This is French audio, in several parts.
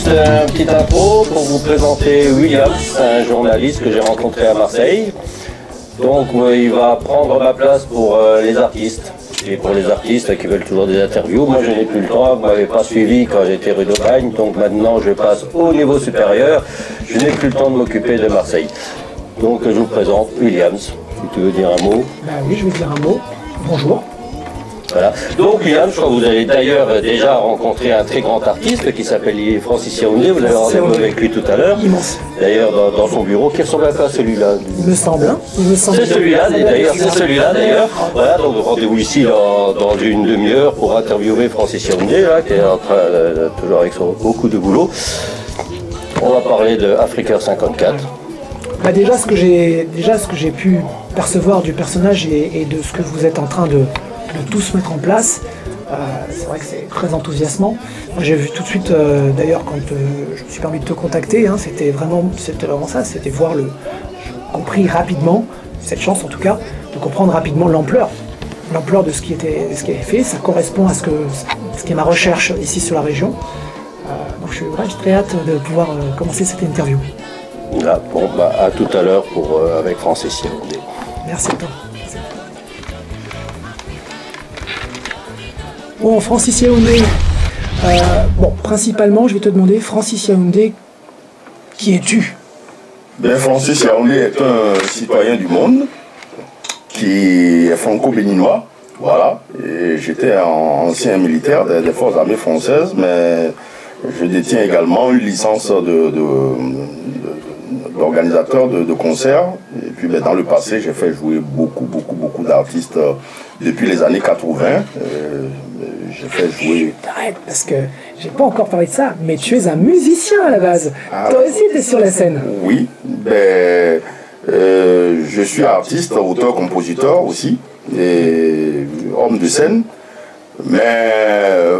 juste une petite intro pour vous présenter Williams, un journaliste que j'ai rencontré à Marseille. Donc il va prendre ma place pour les artistes. Et pour les artistes qui veulent toujours des interviews, moi je n'ai plus le temps, vous ne m'avez pas suivi quand j'étais rue d'Aubagne, donc maintenant je passe au niveau supérieur, je n'ai plus le temps de m'occuper de Marseille. Donc je vous présente Williams, si tu veux dire un mot. Oui, je vais dire un mot. Bonjour. Voilà. Donc Williams, je crois que vous avez d'ailleurs déjà rencontré un très grand artiste qui s'appelle Francis Yaoundé, vous avez rendez-vous avec lui tout à l'heure. Immense. D'ailleurs dans son bureau, qui ressemble un peu à celui-là. Il me semble, hein. C'est celui-là d'ailleurs. Voilà, donc rendez-vous ici dans une demi-heure pour interviewer Francis Yaoundé, là, qui est en train toujours avec beaucoup de boulot. On va parler de Africa 54. Déjà ce que j'ai pu percevoir du personnage et de ce que vous êtes en train de tous mettre en place, c'est vrai que c'est très enthousiasmant. J'ai vu tout de suite, d'ailleurs, quand je me suis permis de te contacter, hein, c'était vraiment ça, c'était voir j'ai compris rapidement, cette chance en tout cas, de comprendre rapidement l'ampleur de ce qui était fait. Ça correspond à ce qui est ma recherche ici sur la région. Donc j'ai très hâte de pouvoir commencer cette interview. Là, bon, à tout à l'heure avec Francis Yaoundé. Merci à toi. Bon, Francis Yaoundé, principalement, je vais te demander, Francis Yaoundé, qui es-tu? Francis Yaoundé est un citoyen du monde qui est franco-béninois, voilà, et j'étais ancien militaire des forces armées françaises, mais je détiens également une licence d'organisateur de concerts, et puis dans le passé, j'ai fait jouer beaucoup d'artistes depuis les années 80. J'ai fait jouer... Arrête, parce que j'ai pas encore parlé de ça, mais tu es un musicien à la base. Toi aussi, tu es sur la scène. Oui, je suis artiste, auteur, compositeur aussi, et homme de scène. Mais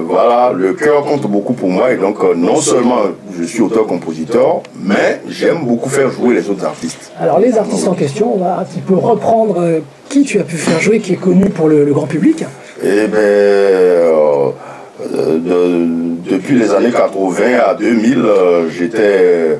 voilà, le cœur compte beaucoup pour moi, et donc non seulement je suis auteur-compositeur, mais j'aime beaucoup faire jouer les autres artistes. Alors les artistes en question, on va un petit peu reprendre qui tu as pu faire jouer, qui est connu pour le grand public. Depuis les années 80 à 2000, j'étais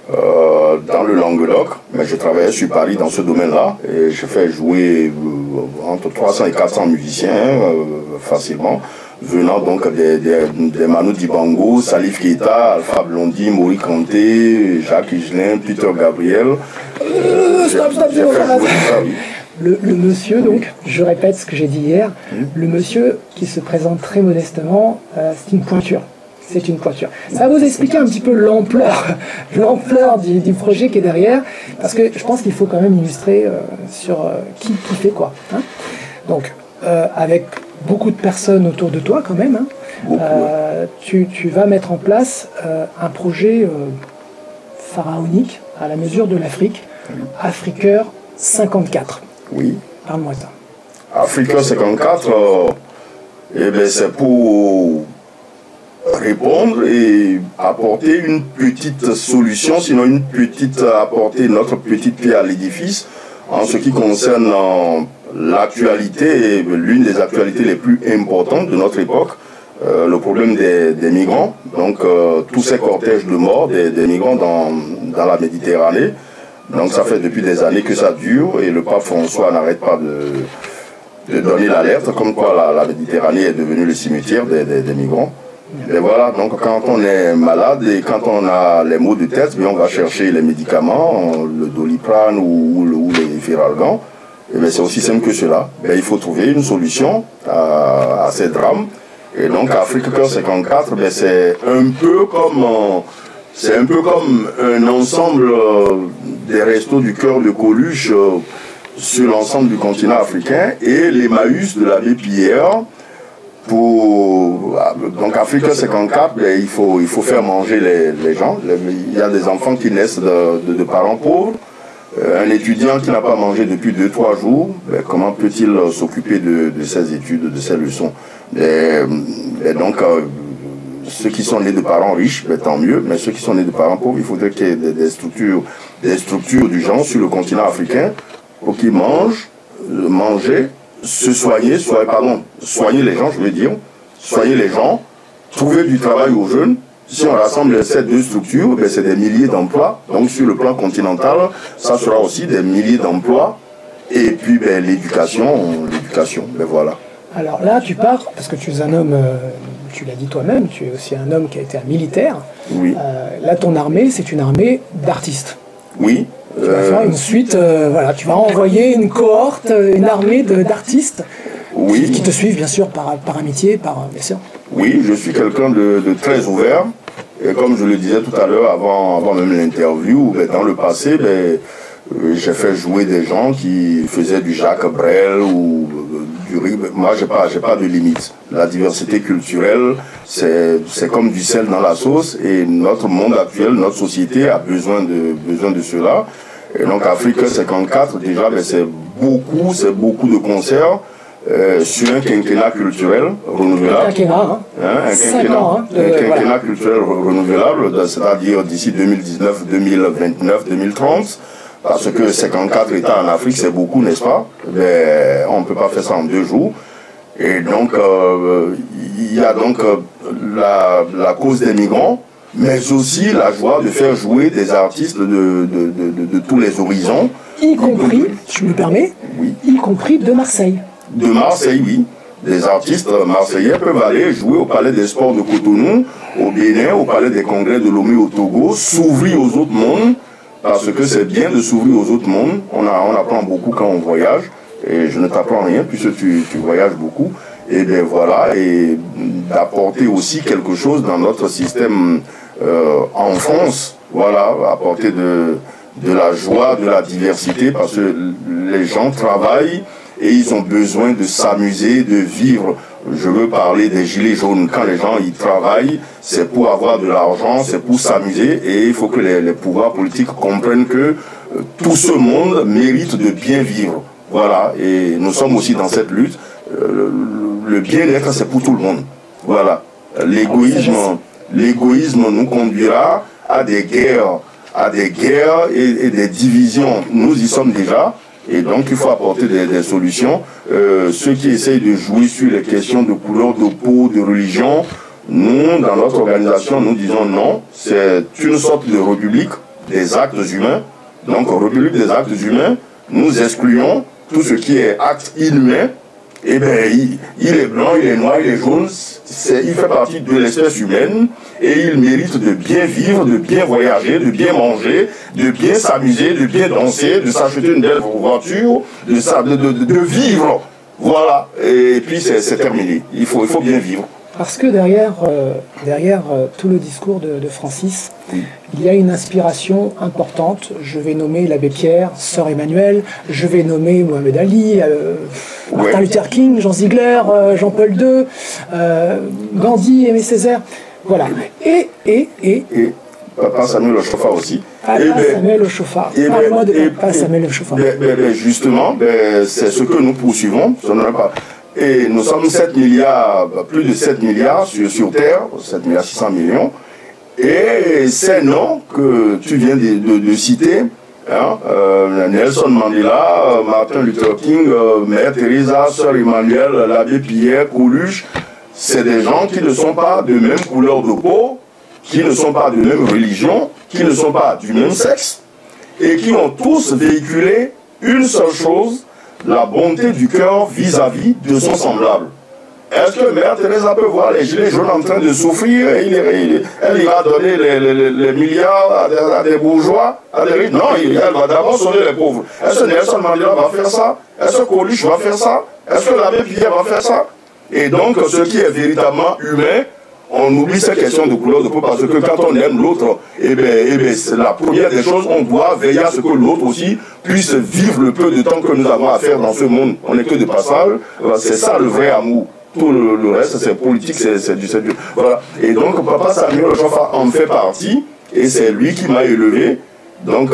dans le Languedoc, mais je travaillais sur Paris dans ce domaine-là, et je fais jouer entre 300 et 400 musiciens facilement, venant donc des Manu Dibango, Salif Keita, Alpha Blondy, Maurice Kanté, Jacques Higelin, Peter Gabriel. Stop, le monsieur, donc, je répète ce que j'ai dit hier, le monsieur qui se présente très modestement, c'est une pointure. C'est une pointure. Ça va vous expliquer un petit peu l'ampleur du projet qui est derrière, parce que je pense qu'il faut quand même illustrer sur qui fait quoi. Hein. Donc, avec beaucoup de personnes autour de toi quand même, hein, tu vas mettre en place un projet pharaonique à la mesure de l'Afrique, Africa 54. Oui. Parle-moi ça. Africa 54, c'est pour répondre et apporter une petite solution, sinon apporter notre petite pierre à l'édifice en ce qui concerne l'actualité, l'une des actualités les plus importantes de notre époque, le problème des migrants, donc tous ces cortèges de morts des migrants dans la Méditerranée. Donc ça fait depuis des années que ça dure, et le pape François n'arrête pas de donner l'alerte comme quoi la Méditerranée est devenue le cimetière des migrants. Et voilà, donc quand on est malade et quand on a les maux de tête, on va chercher les médicaments, le Doliprane ou les Feralgan. Et c'est aussi simple que cela. Il faut trouver une solution à ces drames. Et donc Africa 54, c'est un peu comme un ensemble des restos du cœur de Coluche sur l'ensemble du continent africain, et l'Emmaüs de l'abbé Pierre. Donc Africa 54, il faut faire manger les gens. Il y a des enfants qui naissent de parents pauvres. Un étudiant qui n'a pas mangé depuis 2-3 jours, comment peut-il s'occuper de ses études, de ses leçons? Et donc ceux qui sont nés de parents riches, tant mieux, mais ceux qui sont nés de parents pauvres, il faudrait qu'il y ait des structures du genre sur le continent africain pour qu'ils manger, soigner les gens, soigner les gens, trouver du travail aux jeunes, Si on rassemble ces deux structures, ben, c'est des milliers d'emplois. Donc sur le plan continental, ça sera aussi des milliers d'emplois. Et puis ben, l'éducation, ben voilà. Alors là, tu pars, parce que tu es un homme, tu l'as dit toi-même, tu es aussi un homme qui a été un militaire. Oui. Là, ton armée, c'est une armée d'artistes. Oui. Tu vas faire une suite, voilà, tu vas envoyer une cohorte, une armée d'artistes oui. qui te suivent, bien sûr, par amitié, bien sûr. Oui, je suis quelqu'un de très ouvert. Et comme je le disais tout à l'heure, avant même l'interview, ben, dans le passé, ben, j'ai fait jouer des gens qui faisaient du Jacques Brel ou du riz. Moi, j'ai pas de limite. La diversité culturelle, c'est comme du sel dans la sauce. Et notre monde actuel, notre société a besoin de cela. Et donc, Afrique 54, déjà, ben, c'est beaucoup de concerts. Sur un quinquennat culturel renouvelable. Un quinquennat, un quinquennat culturel renouvelable, c'est-à-dire d'ici 2019, 2029, 2030. Parce que 54 États en Afrique, c'est beaucoup, n'est-ce pas? Mais on ne peut pas faire ça en 2 jours. Et donc, il y a donc la cause des migrants, mais aussi la joie de faire jouer des artistes de tous les horizons. Y compris, je me permets, oui. Y compris de Marseille. De Marseille, oui. Des artistes marseillais peuvent aller jouer au Palais des Sports de Cotonou, au Bénin, au Palais des Congrès de Lomé au Togo, s'ouvrir aux autres mondes, parce que c'est bien de s'ouvrir aux autres mondes. On apprend beaucoup quand on voyage, et je ne t'apprends rien puisque tu voyages beaucoup. Et bien voilà, et d'apporter aussi quelque chose dans notre système en France, voilà, apporter de la joie, de la diversité, parce que les gens travaillent, et ils ont besoin de s'amuser, de vivre. Je veux parler des gilets jaunes. Quand les gens y travaillent, c'est pour avoir de l'argent, c'est pour s'amuser. Et il faut que les pouvoirs politiques comprennent que tout ce monde mérite de bien vivre. Voilà. Et nous sommes aussi dans cette lutte. Le bien-être, c'est pour tout le monde. Voilà. L'égoïsme nous conduira à des guerres et des divisions. Nous y sommes déjà. Et donc, il faut apporter des solutions. Ceux qui essayent de jouer sur les questions de couleur de peau, de religion, nous, dans notre organisation, nous disons non. C'est une sorte de république des actes humains. Donc, république des actes humains, nous excluons tout ce qui est acte inhumain. Eh bien, il est blanc, il est noir, il est jaune, il fait partie de l'espèce humaine et il mérite de bien vivre, de bien voyager, de bien manger, de bien s'amuser, de bien danser, de s'acheter une belle voiture, de vivre. Voilà. Et puis c'est terminé. Il faut bien vivre. Parce que derrière tout le discours de Francis, il y a une inspiration importante. Je vais nommer l'abbé Pierre, Sœur Emmanuel, je vais nommer Mohamed Ali, Martin Luther King, Jean Ziegler, Jean-Paul II, Gandhi, Aimé Césaire. Voilà. Et Papa Samuel Ochofa aussi. Samuel Ochofa. Parle-moi de Papa Samuel Ochofa. Justement, c'est ce que nous poursuivons. Et nous sommes 7 milliards, plus de 7 milliards sur Terre, 7 milliards 600 millions. Et ces noms que tu viens de citer, hein, Nelson Mandela, Martin Luther King, Mère Teresa, Sœur Emmanuel, l'abbé Pierre, Coluche, c'est des gens qui ne sont pas de même couleur de peau, qui ne sont pas de même religion, qui ne sont pas du même sexe, et qui ont tous véhiculé une seule chose, la bonté du cœur vis-à-vis de son semblable. Est-ce que Mère Teresa peut voir les gilets jaunes en train de souffrir et elle ira donner les milliards à des bourgeois, à des riches? Non, elle va d'abord sauver les pauvres. Est-ce que Nelson Mandela va faire ça? Est-ce que Coluche va faire ça? Est-ce que l'abbé Pierre va faire ça? Et donc, ce qui est véritablement humain, on oublie ces questions de couleur de peau parce que quand on aime l'autre, c'est la première des choses, on doit veiller à ce que l'autre aussi puisse vivre le peu de temps que nous avons à faire dans ce monde. On n'est que de passage, c'est ça le vrai amour. Tout le reste, c'est politique, c'est du... Voilà. Et donc, Papa Samuel Ochofa en fait partie, et c'est lui qui m'a élevé. Donc,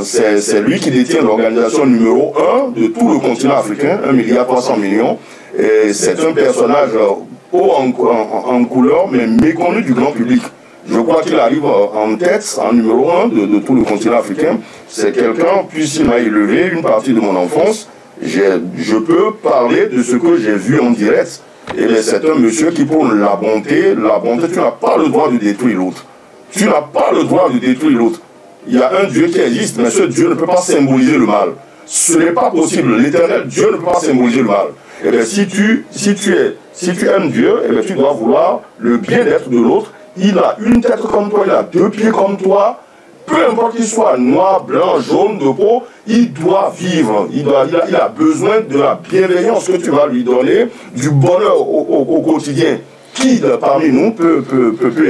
c'est lui qui détient l'organisation numéro 1 de tout le continent africain, 1,3 milliard. Et c'est un personnage haut en couleur, mais méconnu du grand public. Je crois qu'il arrive en tête, en numéro 1 de tout le continent africain. C'est quelqu'un, puisqu'il m'a élevé une partie de mon enfance, je peux parler de ce que j'ai vu en direct. Et bien c'est un monsieur qui prône la bonté, tu n'as pas le droit de détruire l'autre. Tu n'as pas le droit de détruire l'autre. Il y a un Dieu qui existe, mais ce Dieu ne peut pas symboliser le mal. Ce n'est pas possible. L'Éternel Dieu ne peut pas symboliser le mal. Et bien si tu aimes Dieu, et bien tu dois vouloir le bien-être de l'autre. Il a une tête comme toi, il a deux pieds comme toi. Peu importe qu'il soit noir, blanc, jaune de peau, il doit vivre. Il a besoin de la bienveillance que tu vas lui donner, du bonheur au quotidien. Qui parmi nous peut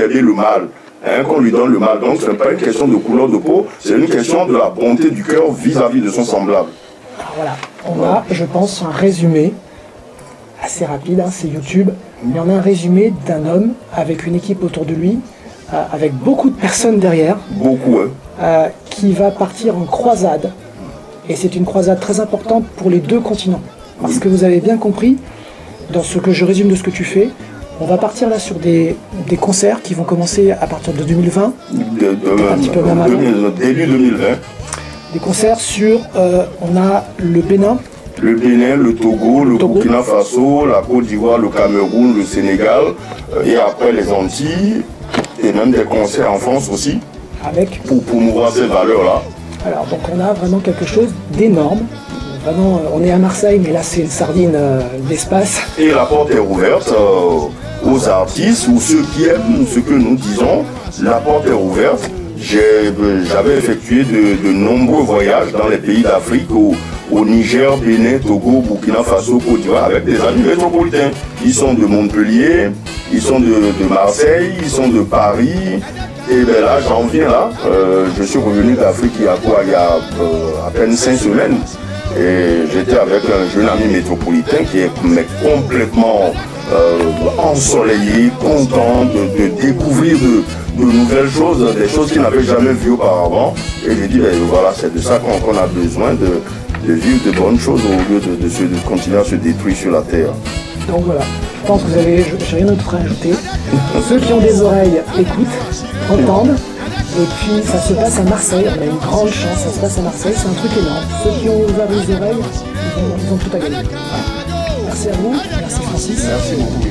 aider le mal, hein, qu'on lui donne le mal. Donc ce n'est pas une question de couleur de peau, c'est une question de la bonté du cœur vis-à-vis de son semblable. Alors voilà, on a, je pense, un résumé assez rapide, hein, c'est YouTube, mais on a un résumé d'un homme avec une équipe autour de lui, avec beaucoup de personnes derrière, beaucoup, hein. Qui va partir en croisade. Et c'est une croisade très importante pour les deux continents. Parce que vous avez bien compris, dans ce que je résume de ce que tu fais, on va partir là sur des concerts qui vont commencer à partir de 2020, un petit peu même avant. Début 2020. Des concerts sur, on a le Bénin. Le Bénin, le Togo, le Burkina Faso, la Côte d'Ivoire, le Cameroun, le Sénégal, et après les Antilles, et même des concerts en France aussi, pour promouvoir ces valeurs-là. Alors, donc on a vraiment quelque chose d'énorme. Vraiment, on est à Marseille, mais là c'est une sardine d'espace. Et la porte est ouverte aux artistes ou ceux qui aiment ce que nous disons. La porte est ouverte. J'avais effectué de nombreux voyages dans les pays d'Afrique, au Niger, Bénin, Togo, Burkina Faso, Côte d'Ivoire, avec des amis métropolitains. Ils sont de Montpellier, ils sont de Marseille, ils sont de Paris. Et bien là, j'en viens là. Je suis revenu d'Afrique il y a à peine 5 semaines. Et j'étais avec un jeune ami métropolitain qui est complètement ensoleillé, content de découvrir de nouvelles choses, des choses qu'il n'avait jamais vues auparavant. Et je lui dis, ben, voilà, c'est de ça qu'on a besoin, de vivre de bonnes choses au lieu de continuer à se détruire sur la terre. Donc voilà, je pense que vous avez, j'ai rien d'autre à ajouter. Ceux qui ont des oreilles écoutent, entendent. Et puis ça se passe à Marseille, on a une grande chance, ça se passe à Marseille, c'est un truc énorme. Ceux qui ont ouvert les oreilles, ils ont tout à gagner. Voilà. Merci à vous, merci Francis. Merci beaucoup.